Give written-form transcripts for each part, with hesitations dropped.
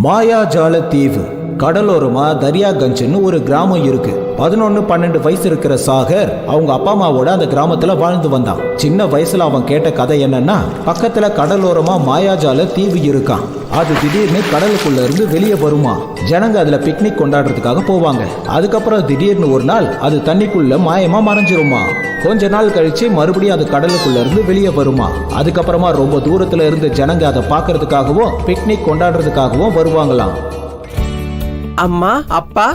மாயாஜால தீவு கடலோரமா தரியாகஞ்சுன்னு ஒரு கிராமம் இருக்கு. 11-12 வயசு இருக்கிற சாகர் அவங்க அப்பா அம்மாவோட அந்த கிராமத்துல வாழ்ந்து வந்தான். சின்ன வயசுல அவன் கேட்ட கதை என்னன்னா, பக்கத்துல கடலோரமா மாயாஜால தீவு இருக்கான். அது திடீர்னு கடலுக்குள்ள இருந்து வெளியே வருமா. ஜனங்க அதுல பிக்னிக் கொண்டாடுறதுக்காக போவாங்க. அதுக்கப்புறம் திடீர்னு ஒரு நாள் அது தண்ணிக்குள்ள மாயமா மறைஞ்சிருமா. கொஞ்ச நாள் கழிச்சு மறுபடியும் அது கடலுக்குள்ள இருந்து வெளியே வருமா. அதுக்கப்புறமா ரொம்ப தூரத்துல இருந்து ஜனங்க அதை பாக்குறதுக்காகவும் பிக்னிக் கொண்டாடுறதுக்காகவும் வருவாங்களாம். அம்மா அப்பா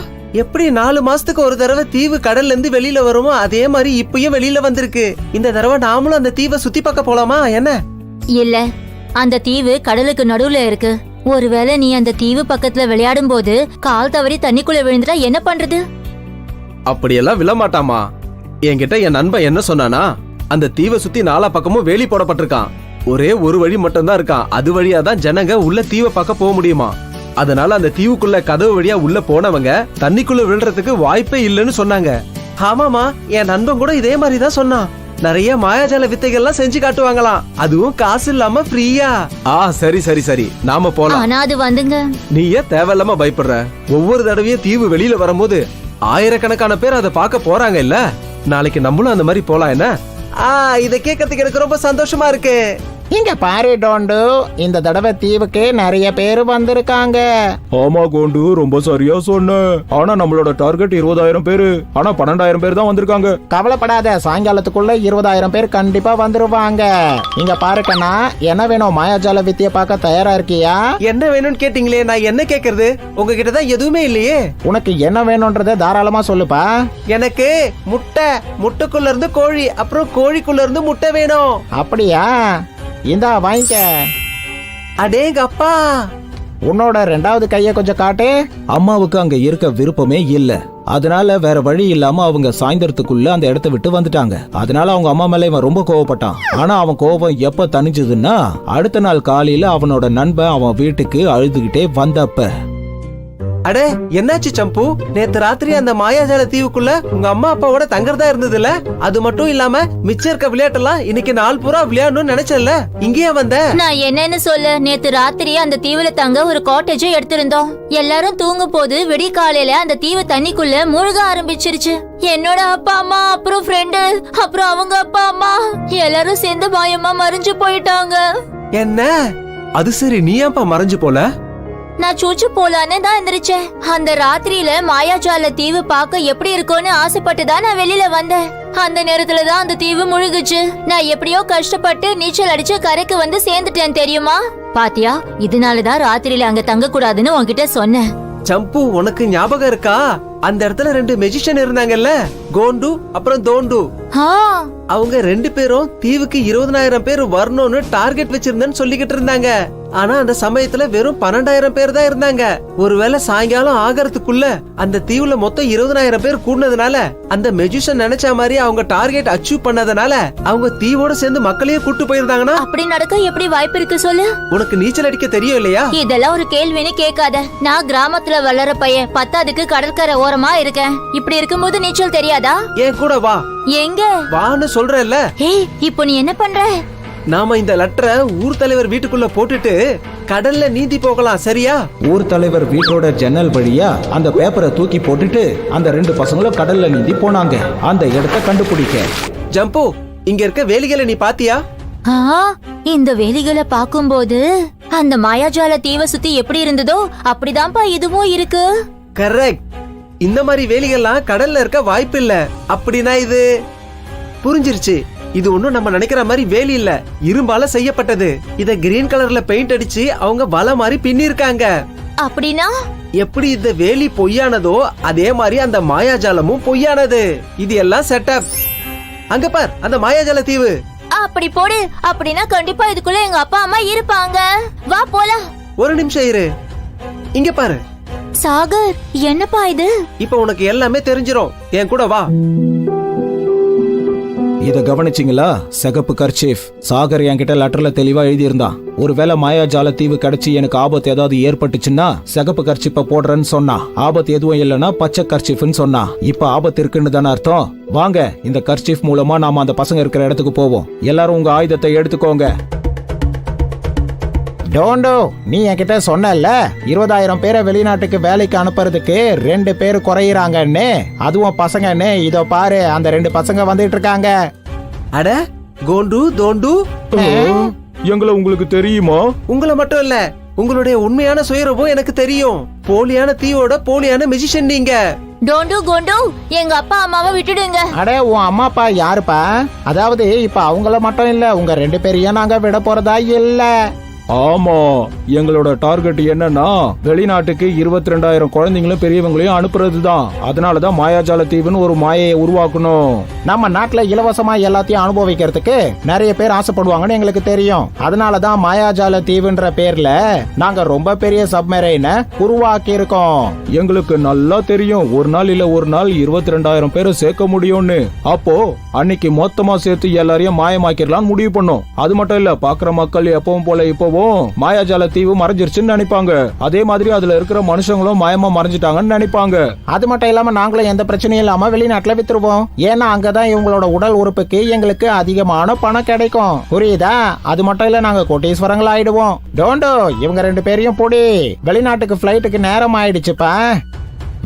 எப்படி 4 மாசத்துக்கு ஒரு தடவை தீவு கடல்ல இருந்து வெளியில வருமோ அதே மாதிரி இப்பயும் வெளியில வந்திருக்கு. இந்த தடவை நாமளும் அந்த தீவை சுத்தி பார்க்க போலாமா என்ன? இல்ல, அந்த தீவு கடலுக்கு நடுவுல இருக்கு. ஒருவேளை நீ அந்த தீவு பக்கத்துல விளையாடும் போது கால் தவறி தண்ணிக்குள்ள விழுந்துட்டா என்ன பண்றது? அப்படியெல்லாம் விழமாட்டாமா. என்கிட்ட என் நண்பன் என்ன சொன்னானா, அந்த தீவை சுத்தி 4 பக்கமும் வேலி போடப்பட்டிருக்கான். ஒரே ஒரு வழி மட்டும் தான் இருக்கான். அது வழியா தான் ஜனங்க உள்ள தீவை பார்க்க போக முடியுமா. அதனால அந்த தீவுக்குள்ள கதவு வழியா உள்ள போனவங்க தண்ணிக்குள்ள விழுறதுக்கு வாய்ப்பே இல்லைன்னு சொன்னாங்க. ஆமாமா, என் நண்பன் கூட இதே மாதிரி தான் சொன்னான். நிறைய மாயாஜால வித்தைகள்லாம் செஞ்சு காட்டுவாங்களாம், அதுவும் காசு இல்லாம ஃப்ரீயா. சரி சரி சரி, நாம போலாம். ஆனா அது வந்துங்க, நீ ஏன் தேவையில்லாம பயப்படுற? ஒவ்வொரு தடவையும் தீவு வெளியில வரும்போது ஆயிரக்கணக்கான பேர் அதை பார்க்க போறாங்க இல்ல. நாளைக்கு நம்மளும் அந்த மாதிரி போலாம் என்ன? இத கேட்கறதுக்கு எனக்கு ரொம்ப சந்தோஷமா இருக்கு. இங்க பாரு டோண்டு, இந்த தடவை தீவுக்கு நிறைய பேர் வந்திருக்காங்க. ஆமா கோண்டு, ரொம்ப சரியா சொன்ன. ஆனா நம்மளோட டார்கெட் 20,000 பேரு. ஆனா 12,000 பேர் தான் வந்திருக்காங்க. கவலைப்படாத, சாயங்காலத்துக்குள்ள 20,000 பேர் கண்டிப்பா வந்துருவாங்க. இங்க பாரு கண்ணா, என்ன வேணும்? மாயாஜால வித்தியை பார்க்க தயாரா இருக்கியா? என்ன வேணும்னு கேட்டீங்களே, நான் என்ன கேக்குறது? உங்ககிட்ட தான் எதுவுமே இல்லையே. உனக்கு என்ன வேணும்ன்றத தாராளமா சொல்லுப்பா. எனக்கு முட்டை, முட்டைக்குள்ள இருந்து கோழி, அப்புறம் கோழிக்குள்ள இருந்து முட்டை வேணும். அப்படியா? இந்தா வாங்கிக்க. அடேங்க அப்பா, உன்னோட 2வது கைய கொஞ்சம் காட்டு. அம்மாவுக்கு அங்க இருக்க விருப்பமே இல்ல. அதனால வேற வழி இல்லாம அவங்க சாயந்தரத்துக்குள்ள அந்த இடத்த விட்டு வந்துட்டாங்க. அதனால அவங்க அம்மா மேல இவன் ரொம்ப கோவப்பட்டான். ஆனா அவன் கோபம் எப்ப தணிஞ்சதுன்னா, அடுத்த நாள் காலையில அவனோட நண்பன் அவன் வீட்டுக்கு அழுதுகிட்டே வந்தப்ப. அடே என்னாச்சு சம்பு? நேத்து ராத்திரி அந்த மாயாஜால தீவுக்குள்ள உங்க அம்மா அப்பாவோட தங்கறதா இருந்ததுல, அது மட்டும் இல்லாம மிச்சம் இருக்க விளையாட்டெல்லாம் இன்னைக்கு நாள் பூரா விளையாடணும்னு நினைச்சல, இங்கேயே வந்த? நான் என்னன்னு சொல்ல, நேத்து ராத்திரி அந்த தீவுல தங்க ஒரு காட்டேஜ் எடுத்திருந்தோம். எல்லாரும் தூங்கும் போது விடிய காலையில அந்த தீவு தண்ணிக்குள்ள மூழ்க ஆரம்பிச்சிருச்சு. என்னோட அப்பா அம்மா, அப்புறம் ஃப்ரெண்டு, அப்புறம் அவங்க அப்பா அம்மா எல்லாரும் சேர்ந்து பயமா மறைஞ்சு போயிட்டாங்க. என்ன? அது சரி, நீ ஏன்பா மறைஞ்சு போல? நான் சூச்சு போலான்னு தான் எந்திரிச்சேன். அந்த ராத்திரியில மாயாஜால தீவு பார்க்க எப்படி இருக்கும்னு ஆசைப்பட்டு தான் நான் வெளியில வந்தேன். அந்த நேரத்துல தான் அந்த தீவு முழுகுச்சு. நான் எப்படியோ கஷ்டப்பட்டு நீச்சல் அடிச்சு கரைக்கு வந்து சேர்ந்துட்டேன் தெரியுமா? பாத்தியா, இதனாலதான் ராத்திரியில அங்க தங்க கூடாதுன்னு உன்கிட்ட சொன்னேன். சம்பு, உனக்கு ஞாபகம் இருக்கா? அந்த இடத்துல 2 மெஜிஷியன் இருந்தாங்கல்ல, கோண்டு அப்புறம் தோண்டு. அவங்க 2 பேரும் தீவுக்கு 20,000 பேர் வரணும்னு டார்கெட் வச்சிருந்தேன்னு சொல்லிக்கிட்டு இருந்தாங்க. ஆனா அந்த சமயத்துல வெறும் 12,000 பேர் தான் இருந்தாங்க. ஒருவேளை சாயங்காலம் ஆகறதுக்குள்ள அந்த தீவுல மொத்தம் 20,000 பேர் கூடுனதுனால அந்த மெஜிஷியன் நினைச்ச மாதிரி அவங்க டார்கெட் அச்சீவ் பண்ணதுனால அவங்க தீவோட சேர்ந்து மக்களையே கூட்டு போயிருந்தாங்கன்னா அப்படி நடக்க எப்படி வாய்ப்பு இருக்கு சொல்லு? உனக்கு நீச்சல் அடிக்க தெரியும் இல்லையா? இதெல்லாம் ஒரு கேள்வின்னு கேட்காத. நான் கிராமத்துல வளர பையன், 10க்கு கடற்கரை ஓரமா இருக்கேன். இப்படி இருக்கும்போது நீச்சல் தெரியாதா? ஏன் கூட வா. எங்க வான்னு சொல்றேன்ல. ஏய், இப்போ நீ என்ன பண்ற? நாம இந்த லெட்டரை ஊர் தலைவர் வீட்டுக்குள்ள போட்டுட்டு கடல்ல நீந்தி போகலாம், சரியா? ஊர் தலைவர் வீட்டோட ஜன்னல் வழியா அந்த பேப்பரை தூக்கி போட்டுட்டு அந்த 2 பசங்களும் கடல்ல நீந்தி போனாங்க அந்த இடத்தை கண்டுபிடிக்க. ஜம்பு, இங்க இருக்க வேலிகளை நீ பாத்தியா? இந்த வேலிகளை பாக்கும்போது அந்த மாயாஜால தீவை சுத்தி எப்படி இருந்ததோ அப்படிதான்ப்பா இதுவும் இருக்கு. கரெக்ட். இந்த மாதிரி வேலிகள்லாம் கடல்ல இருக்க வாய்ப்பு இல்ல. அப்படின்னா இது புரிஞ்சிருச்சு. இது ஒண்ணும் நம்ம நினைக்கிற மாதிரி வேலி இல்ல, இரும்பால செய்யப்பட்டது. இத கிரீன் கலர்ல பெயிண்ட் அடிச்சு அவங்க வலை மாதிரி பின்னிருக்காங்க. அப்படின்னா எப்படி இந்த வேலி பொய்யானதோ அதே மாதிரி அந்த மாயாஜாலமும் பொய்யானது. இது எல்லாம் செட்டப். அங்க பார், அந்த மாயாஜால தீவு. அப்படி போடு. அப்படின்னா கண்டிப்பா இதுக்குள்ள எங்க அப்பா அம்மா இருப்பாங்க. வா போலாம். ஒரு நிமிஷம் இரு, இங்க பாரு. சாகர், என்னப்பா இது? இப்ப உனக்கு எல்லாமே தெரிஞ்சிரும், என் கூட வா. இத கவனிச்சிங்களா? சிகப்பு கர்ச்சீஃப். சாகர் என்கிட்ட லெட்டர்ல தெளிவா எழுதியிருந்தான். ஒருவேளை மாயாஜால தீவு கிடைச்சி எனக்கு ஆபத்து ஏதாவது ஏற்பட்டுச்சுன்னா சிகப்பு கர்ச்சீப்ப போடுறேன்னு சொன்னா. ஆபத்து எதுவும் இல்லைன்னா பச்சை கர்ச்சீஃப்னு சொன்னா. இப்ப ஆபத்து இருக்குன்னு தானே அர்த்தம். வாங்க, இந்த கர்ச்சீஃப் மூலமா நாம அந்த பசங்க இருக்கிற இடத்துக்கு போவோம். எல்லாரும் உங்க ஆயுதத்தை எடுத்துக்கோங்க. டோண்டோ, நீ என்கிட்ட சொன்னல 20,000 பேரை வெளிநாட்டுக்கு வேலைக்கு அனுப்புறதுக்கு 2 பேர் குறையிறாங்கன்னு. அதுவும் பசங்கன்னு. இதோ பாரு, அந்த 2 பசங்க வந்துட்டு இருக்காங்க. அட கோண்டு தோண்டு, எங்களை உங்களுக்கு தெரியுமா? உங்களை மட்டும் இல்ல, உங்களுடைய உண்மையான சுயரூபம் எனக்கு தெரியும். போலியான தீவோட போலியான மெஜிஷியன் நீங்க. டோண்டு கோண்டு, எங்க அப்பா அம்மாவை விட்டுடுங்க. அடே, உன் அம்மா அப்பா யாருப்பா? அதாவது இப்ப அவங்கள மட்டும் இல்ல, உங்க 2 பேரையும் நாங்க விட போறதா இல்ல. ஆமா, எங்களோட டார்கெட் என்னன்னா வெளிநாட்டுக்கு 22,000 குழந்தைங்களும் பெரியவங்களையும் அனுப்புறதுதான். அதனாலதான் மாயாஜால தீவுன்னு ஒரு மாயையை உருவாக்கணும். நம்ம நாட்டுல இலவசமா எல்லாத்தையும் அனுபவிக்கிறதுக்கு நிறைய பேர் ஆசைப்படுவாங்கன்னு எங்களுக்கு தெரியும். அதனாலதான் மாயாஜால தீவுன்ற பேர்ல நாங்க ரொம்ப பெரிய சப்மரைனை உருவாக்கி இருக்கோம். எங்களுக்கு நல்லா தெரியும், ஒரு நாள் இல்ல ஒரு நாள் 22,000 பேரை சேர்க்க முடியும்னு. அப்போ அன்னைக்கு மொத்தமா சேர்த்து எல்லாரையும் மாயமாக்கிடலாம்னு முடிவு பண்ணோம். அது மட்டும் இல்ல, பாக்குற மக்கள் எப்பவும் போல இப்பவும் மாயாஜால தீவு மறைஞ்சிருச்சுன்னு நினைப்பாங்க. அதே மாதிரி அதுல இருக்கிற மனுஷங்களும் மாயமா மறைஞ்சிட்டாங்கன்னு நினைப்பாங்க. அது மட்டும் இல்லாம நாங்களும் எந்த பிரச்சனையும் இல்லாம வெளிநாட்டுல வித்துருவோம். ஏன்னா அங்கதான் இவங்களோட உடல் உறுப்புக்கு எங்களுக்கு அதிகமான பணம் கிடைக்கும். புரியுதா? அது மட்டும் இல்ல, நாங்க கோட்டீஸ்வரங்கள் ஆயிடுவோம். டோண்டோ, இவங்க 2 பேரையும் போடி. வெளிநாட்டுக்கு பிளைட்டுக்கு நேரம் ஆயிடுச்சுப்பா.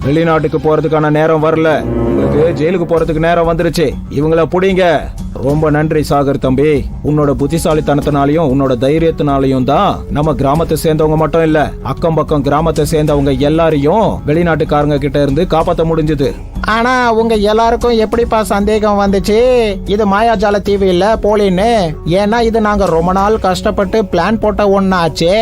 வெளிநாட்டுக்கு போறதுக்கான நேரம் வரல, உங்களுக்கு ஜெயிலுக்கு போறதுக்கு நேரம் வந்துருச்சு. இவங்கள புடிங்க. ரொம்ப நன்றி சாகர் தம்பி. உன்னோட புத்திசாலித்தனத்தினாலையும் உன்னோட தைரியத்தினாலையும் தான் நம்ம கிராமத்தை சேர்ந்தவங்க மட்டும் இல்ல, அக்கம் பக்கம் கிராமத்தை சேர்ந்தவங்க எல்லாரையும் வெளிநாட்டுக்காரங்க கிட்ட இருந்து காப்பாற்ற முடிஞ்சது. ஆனா உங்க எல்லாருக்கும் எப்படிப்பா சந்தேகம் வந்துச்சு இது மாயாஜால தீவு இல்ல போலின்னு? ஏன்னா இது நாங்க ரொம்ப நாள் கஷ்டப்பட்டு பிளான் போட்ட ஒண்ணாச்சே.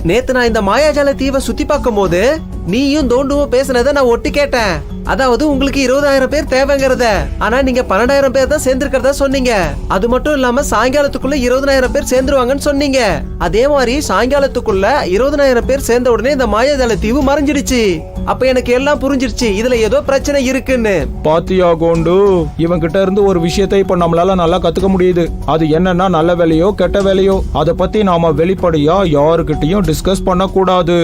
நேத்து நான் இந்த மாயாஜால தீவை சுத்தி பார்க்கும் போது நீயும் தோண்டுவும் பேசுனதை நான் ஒட்டி கேட்டேன். அதாவது உங்களுக்கு 20,000 பேர் தேவைங்கிறத. ஆனா நீங்க 12,000 பேர் தான் சேர்ந்திருக்கிறதா சொன்னீங்க. அது மட்டும் இல்லாம சாயங்காலத்துக்குள்ள 20,000 பேர் சேர்ந்துருவாங்கன்னு சொன்னீங்க. அதே மாதிரி சாயங்காலத்துக்குள்ள 20,000 பேர் சேர்ந்த உடனே இந்த மாயாஜால தீவு மறைஞ்சிடுச்சு. அப்ப எனக்கு எல்லாம் புரிஞ்சிருச்சு, இதுல ஏதோ பிரச்சனை இருக்குன்னு. பாத்தியா கோண்டு, இவன் கிட்ட இருந்து ஒரு விஷயத்தை இப்ப நம்மளால நல்லா கத்துக்க முடியுது. அது என்னன்னா, நல்ல வேலையோ கெட்ட வேலையோ அதை பத்தி நாம வெளிப்படையா யாருக்கிட்டையும் டிஸ்கஸ் பண்ண கூடாது.